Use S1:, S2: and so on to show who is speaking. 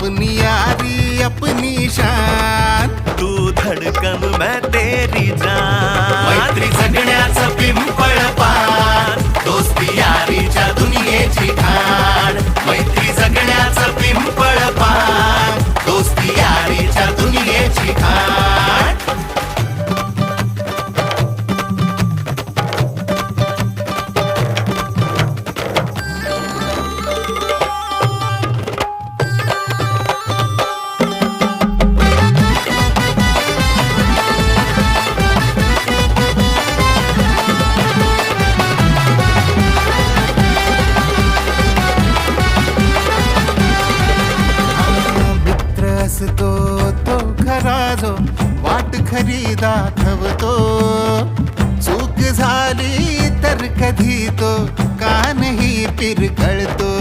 S1: अपनी यारी अपनी शान,
S2: तू धडकन मैं तेरी जान.
S1: मैत्री जगण्याचं पिंपळ पान, दोस्ती यारीच्या दुनियेची खाण. मैत्री जगण्याचं पिंपळ पान, दोस्ती यारीच्या दुनियेची खाण. असतो तो खरा जो वाट खरी दाखवतो, चूक झाली तर कधी तो कानही पिरकळतो.